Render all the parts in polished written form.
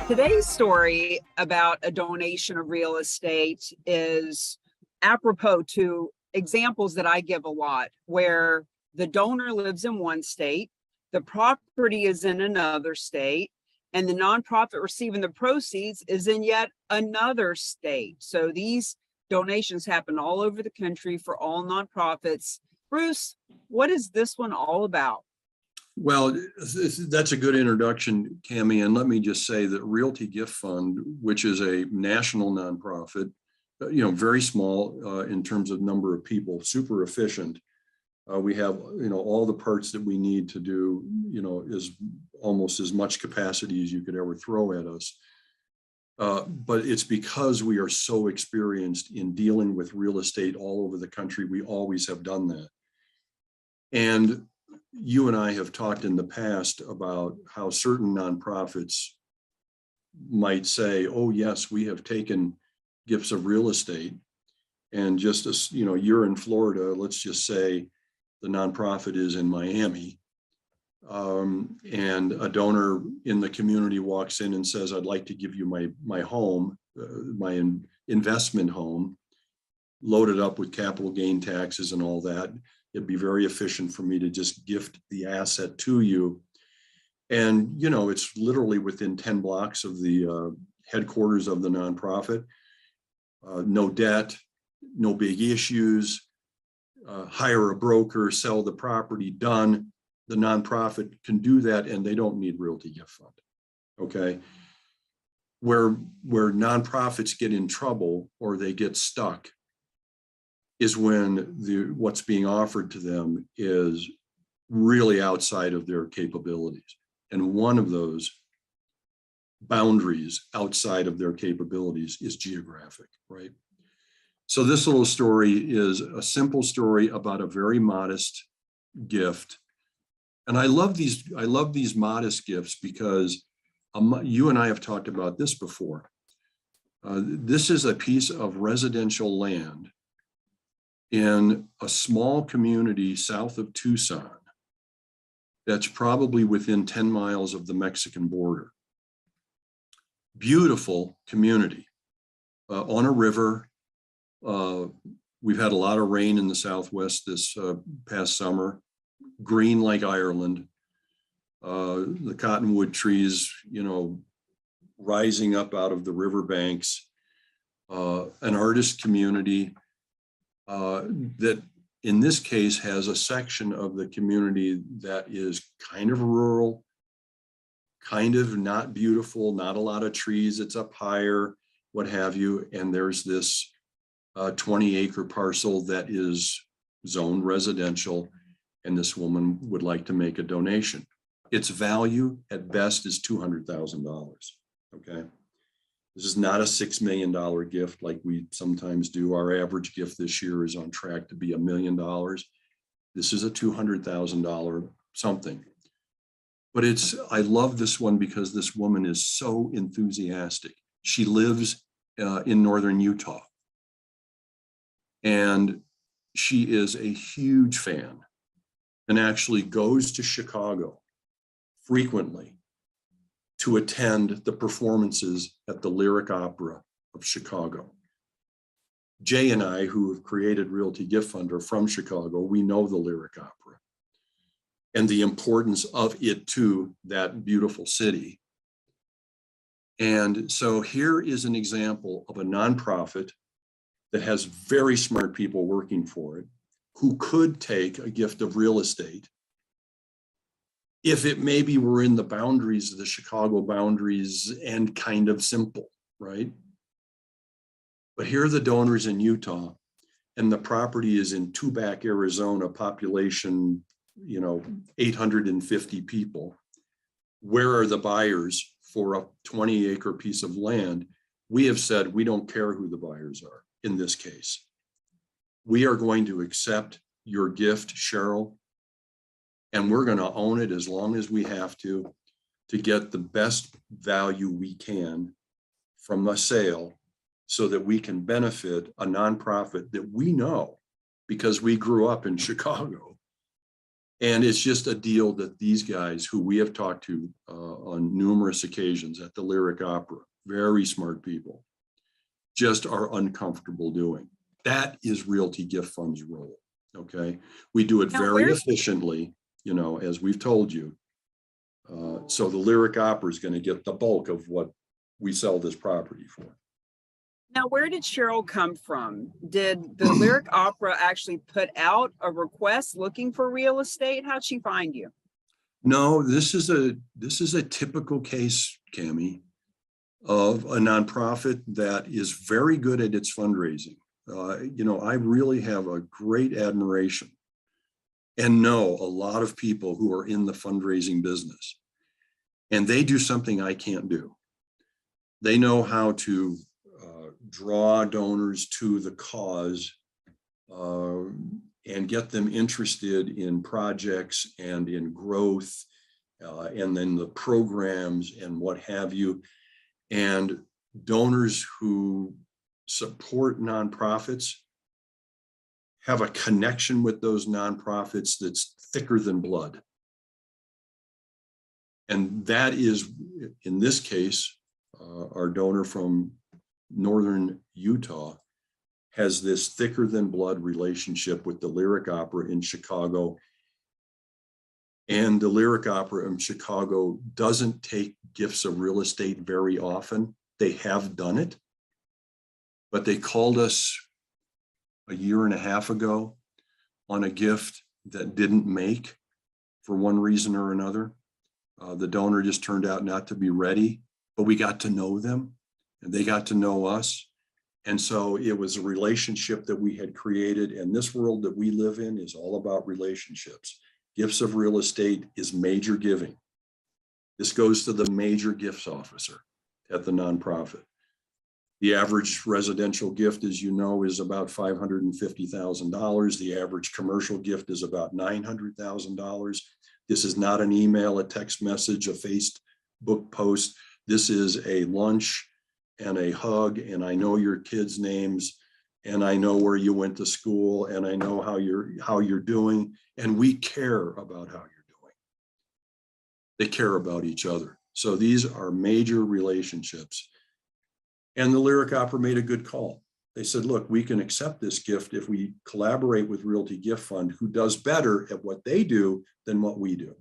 Today's story about a donation of real estate is apropos to examples that I give a lot, where the donor lives in one state, the property is in another state, and the nonprofit receiving the proceeds is in yet another state. So these donations happen all over the country for all nonprofits. Bruce, what is this one all about? Well, that's a good introduction, Cami, and let me just say that Realty Gift Fund, which is a national nonprofit, very small in terms of number of people, super efficient. We have, all the parts that we need to do, is almost as much capacity as you could ever throw at us. But it's because we are so experienced in dealing with real estate all over the country. We always have done that. And you and I have talked in the past about how certain nonprofits might say, oh, yes, we have taken gifts of real estate. And just as, you're in Florida, let's just say the nonprofit is in Miami. And a donor in the community walks in and says, I'd like to give you my home, my investment home, loaded up with capital gain taxes and all that. It'd be very efficient for me to just gift the asset to you. And, it's literally within 10 blocks of the headquarters of the nonprofit. No debt, no big issues, hire a broker, sell the property, done. The nonprofit can do that and they don't need Realty Gift Fund, okay? Where nonprofits get in trouble or they get stuck is when what's being offered to them is really outside of their capabilities. And one of those boundaries outside of their capabilities is geographic, right? So this little story is a simple story about a very modest gift. And I love these modest gifts because you and I have talked about this before. This is a piece of residential land in a small community south of Tucson that's probably within 10 miles of the Mexican border. Beautiful community on a river. We've had a lot of rain in the Southwest this past summer, green like Ireland. The cottonwood trees, rising up out of the riverbanks, an artist community, that in this case has a section of the community that is kind of rural, kind of not beautiful, not a lot of trees, it's up higher, what have you. And there's this 20-acre parcel that is zoned residential, and this woman would like to make a donation. Its value at best is $200,000, okay? This is not a $6 million gift like we sometimes do. Our average gift this year is on track to be $1 million. This is a $200,000 something. But I love this one because this woman is so enthusiastic. She lives in northern Utah. And she is a huge fan and actually goes to Chicago frequently to attend the performances at the Lyric Opera of Chicago. Jay and I, who have created Realty Gift Fund, are from Chicago. We know the Lyric Opera and the importance of it to that beautiful city. And so here is an example of a nonprofit that has very smart people working for it, who could take a gift of real estate if it maybe were in the boundaries of the Chicago boundaries and kind of simple, right? But here are the donors in Utah, and the property is in Tubac, Arizona, population, 850 people. Where are the buyers for a 20-acre piece of land? We have said we don't care who the buyers are in this case. We are going to accept your gift, Cheryl, and we're going to own it as long as we have to get the best value we can from a sale so that we can benefit a nonprofit that we know because we grew up in Chicago And it's just a deal that these guys who we have talked to on numerous occasions at the Lyric Opera, very smart people, just are uncomfortable doing. That is Realty Gift Fund's role. Okay. We do it Now, very efficiently, you know, as we've told you. So the Lyric Opera is going to get the bulk of what we sell this property for. Now, where did Cheryl come from? Did the Lyric Opera actually put out a request looking for real estate? How'd she find you? No, this is a typical case, Cammie, of a nonprofit that is very good at its fundraising. You know, I really have a great admiration and know a lot of people who are in the fundraising business, and they do something I can't do. They know how to draw donors to the cause and get them interested in projects and in growth and then the programs and what have you. And donors who support nonprofits have a connection with those nonprofits that's thicker than blood. And that is, in this case, our donor from Northern Utah has this thicker than blood relationship with the Lyric Opera in Chicago. And the Lyric Opera in Chicago doesn't take gifts of real estate very often. They have done it, but they called us a year and a half ago on a gift that didn't make for one reason or another. The donor just turned out not to be ready, but we got to know them and they got to know us. And so it was a relationship that we had created, and this world that we live in is all about relationships. Gifts of real estate is major giving. This goes to the major gifts officer at the nonprofit. The average residential gift, as you know, is about $550,000. The average commercial gift is about $900,000. This is not an email, a text message, a Facebook post. This is a lunch and a hug, and I know your kids' names, and I know where you went to school, and I know how you're doing, and we care about how you're doing. They care about each other. So these are major relationships. And the Lyric Opera made a good call. They said, look, we can accept this gift if we collaborate with Realty Gift Fund, who does better at what they do than what we do.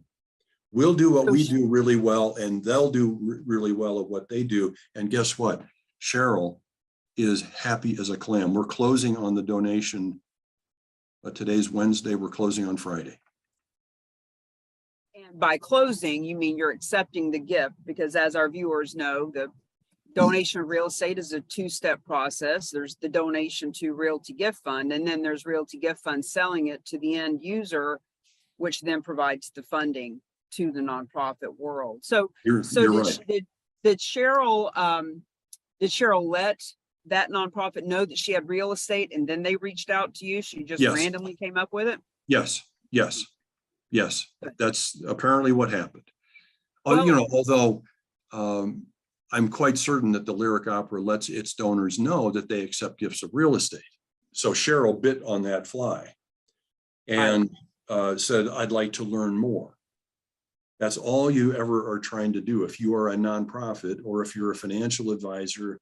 We'll do what we do really well, and they'll do really well at what they do. And guess what? Cheryl is happy as a clam. We're closing on the donation. Today's Wednesday. We're closing on Friday. And by closing, you mean you're accepting the gift, because as our viewers know, the donation of real estate is a two-step process. There's the donation to Realty Gift Fund, and then there's Realty Gift Fund selling it to the end user, which then provides the funding to the nonprofit world. So You're right. did Cheryl let that nonprofit know that she had real estate, and then they reached out to you? She just randomly came up with it? Yes. That's apparently what happened. Well, you know, although I'm quite certain that the Lyric Opera lets its donors know that they accept gifts of real estate. So Cheryl bit on that fly and said, I'd like to learn more. That's all you ever are trying to do. If you are a nonprofit, or if you're a financial advisor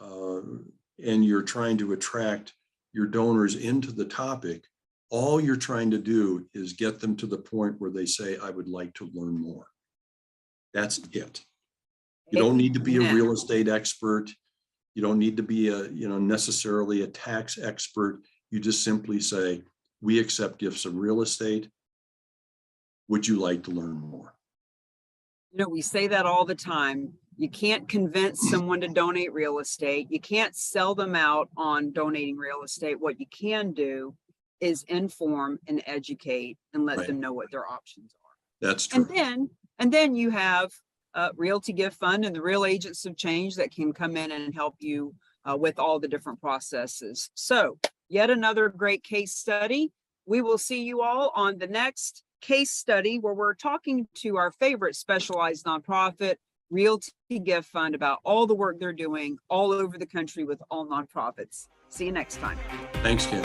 and you're trying to attract your donors into the topic, all you're trying to do is get them to the point where they say, I would like to learn more. That's it. You don't need to be a real estate expert. You don't need to be necessarily a tax expert. You just simply say, we accept gifts of real estate. Would you like to learn more? You know, we say that all the time. You can't convince someone to donate real estate. You can't sell them out on donating real estate. What you can do is inform and educate and let them know what their options are. That's true. And then you have Realty Gift Fund and the Real Agents of Change that can come in and help you with all the different processes. So yet another great case study. We will see you all on the next case study, where we're talking to our favorite specialized nonprofit, Realty Gift Fund, about all the work they're doing all over the country with all nonprofits. See you next time. Thanks, Kim.